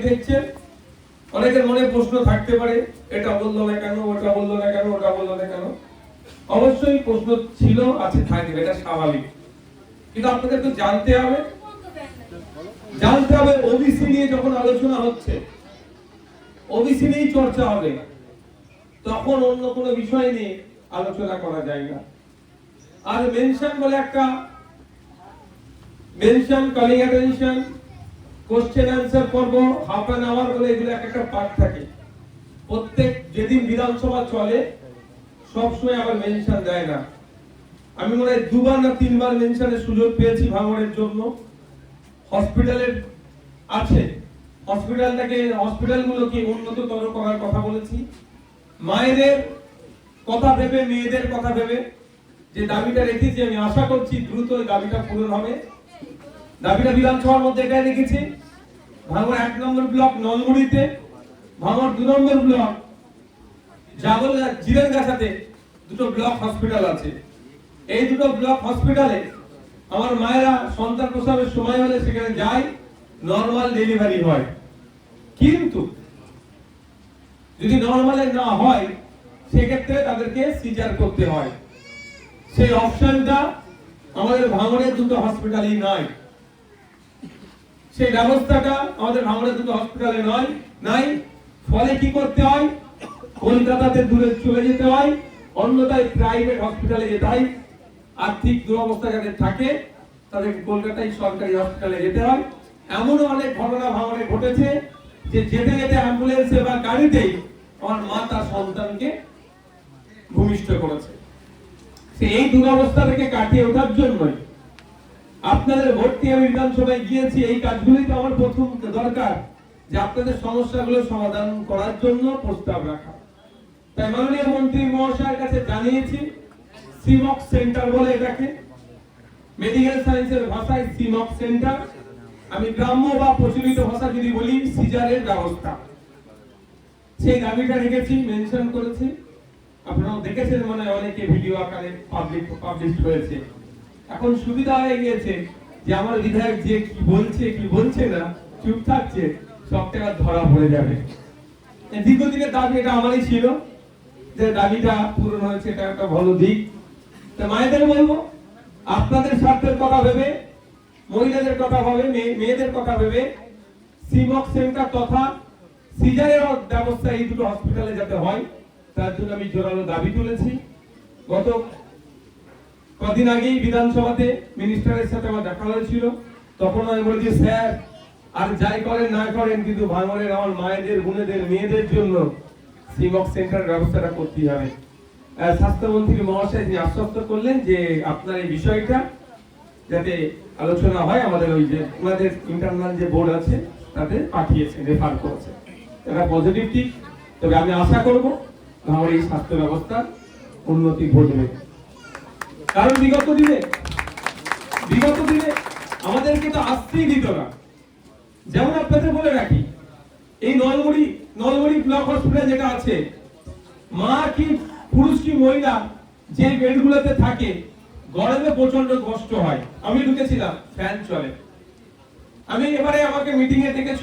দেখছেন, অনেকের মনে প্রশ্ন থাকতে পারে, এটা বললো না কেন, ওটা বললো না কেন, ওটা বললো না কেন। অবশ্যই প্রশ্ন ছিল, আছে, থাকবে, এটা স্বাভাবিক। কিন্তু আপনাদের তো জানতে হবে ওবিসি নিয়ে যখন আলোচনা হচ্ছে, ওবিসি নিয়েই চর্চা হবে, তখন অন্য কোনো বিষয় নিয়ে আলোচনা করা যায় না। আর মেনশন বলে একটা mention, calling attention, question answer করব, হাফ অ্যান আওয়ার বলে এগুলো একটা পার্ট থাকে। প্রত্যেক যেদিন বিধানসভা চলে সবসময় আবার মেনশন দেয় না। আমি মনে হয় 2বার না 3বার মেনশনের সুযোগ পেয়েছি ভাঙড়ের জন্য। হসপিটালের আছে, হসপিটালগুলোকে উন্নততর করার কথা বলেছি। মায়েদের কথা ভেবে, মেয়েদের কথা ভেবে যে দাবিটা রেখেছি, আমি আশা করছি দ্রুত এই দাবিটা পূরণ হবে। দাবিটা বিধানসভার মধ্যে এটাই রেখেছি, ভাঙড় 1 নম্বর ব্লক নলগুড়িতে, ভাঙড় 2 নম্বর ব্লক জিরেরগাছাতে দুটো ব্লক হসপিটাল আছে। এই দুটো ব্লক হসপিটালে আমার মায়েরা সন্তান প্রসবের সময় হলে সেখানে যায়, নরমাল ডেলিভারি হয়। কিন্তু যদি নরমালে না হয় সেক্ষেত্রে তাদেরকে সিজার করতে হয়। সেই অপশনটা আমাদের ভাঙড়ের দুটো হসপিটালই নাই। সেই ব্যবস্থাটা আমাদের ভাঙড়ের দুটো হসপিটালে নাই। ফলে কি করতে হয়, কলকাতাতে দূরে চলে যেতে হয়, অন্যথায় প্রাইভেট হসপিটালে যেতে হয়। আর্থিক দুরবস্থা যাদের থাকে তাদেরকে কলকাতায় সরকারি হসপিটালে যেতে হয়। এমনও অনেক ঘটনা ভাঙড়ে ঘটেছে যে যেতে যেতে অ্যাম্বুলেন্সে বা গাড়িতেই আমার মা তার সন্তানকে ভূমিষ্ঠ করেছে। এই দুরবস্থা থেকে কাটিয়ে ওঠার জন্যই আপনাদের ভর্তি, আমি বিধানসভায় গিয়েছি, এই কাজগুলি তো আমার প্রথম দরকার যে আপনাদের সমস্যাগুলো সমাধান করার জন্য প্রস্তাব রাখা। তাই মাননীয় মন্ত্রী মহাশয়ের কাছে জানিয়েছি, সিমক সেন্টার বলে এটাকে, মেডিকেল সায়েন্সের ভাষায় সিমক সেন্টার। আমি গ্রাম্য বা প্রচলিত ভাষা যদি বলি, সিজারের ব্যবস্থা। সেই দাবিটা রেখেছি, মেনশন করেছি। আপনারা দেখেছেন মনে হয় অনেকে ভিডিও আকারে পাবলিশ হয়েছে। এখন সুবিধা হয়ে গিয়েছে যে আমার বিধায়ক যে কি বলছে কি বলছে না, চুপ থাকছে, সবটা ধরা পড়ে যাবে। দীর্ঘদিনের দাবি এটা আমারই ছিল, যে দাবিটা পূরণ হয়েছে, এটা একটা ভালো দিক। তো মায়েদের বলবো, আপনাদের স্বার্থের কথা ভেবে, মহিলাদের কথা ভেবে, মেয়েদের কথা ভেবে সিমক সেন্টার তথা সিজারের ব্যবস্থা এই দুটো হসপিটালে যাতে হয়, তার জন্য আমি জোরালো দাবি তুলেছি। গত কদিন আগেই বিধানসভাতে মিনিস্টারের সাথে আমার দেখা হয়েছিল, তখন আমি বলেছি, স্যার আর যাই করেন না করেন, কিন্তু ভাঙড়ের আমার মায়েদের, বোনেদের, মেয়েদের জন্য সিমক সেন্টার ব্যবস্থাটা করতেই হবে। স্বাস্থ্যমন্ত্রী মহাশয় তিনি আশ্বস্ত করলেন যে আপনার এই বিষয়টা যাতে আলোচনা হয়, আমাদের ওই যে আমাদের ইন্টারনাল যে বোর্ড আছে তাতে পাঠিয়েছেন, রেফার করেছে। এটা পজিটিভ দিক। তবে আমি আশা করব ভাঙড়ের এই স্বাস্থ্য ব্যবস্থার উন্নতি ঘটবে। কারণ বিগত দিনে আমাদেরকে তো আসতেই দিত না। যেমন আপনাদের বলে রাখি, এই নলমুড়ি ব্লক হসপিটাল যেটা আছে, মা কি পুরুষ কি মহিলা যে বেডগুলোতে থাকে, গরমে প্রচন্ড কষ্ট হয়। আমি ঢুকেছিলাম, ফ্যান চলে। আমি এবারে আমাকে মিটিং এ ডেকেছিল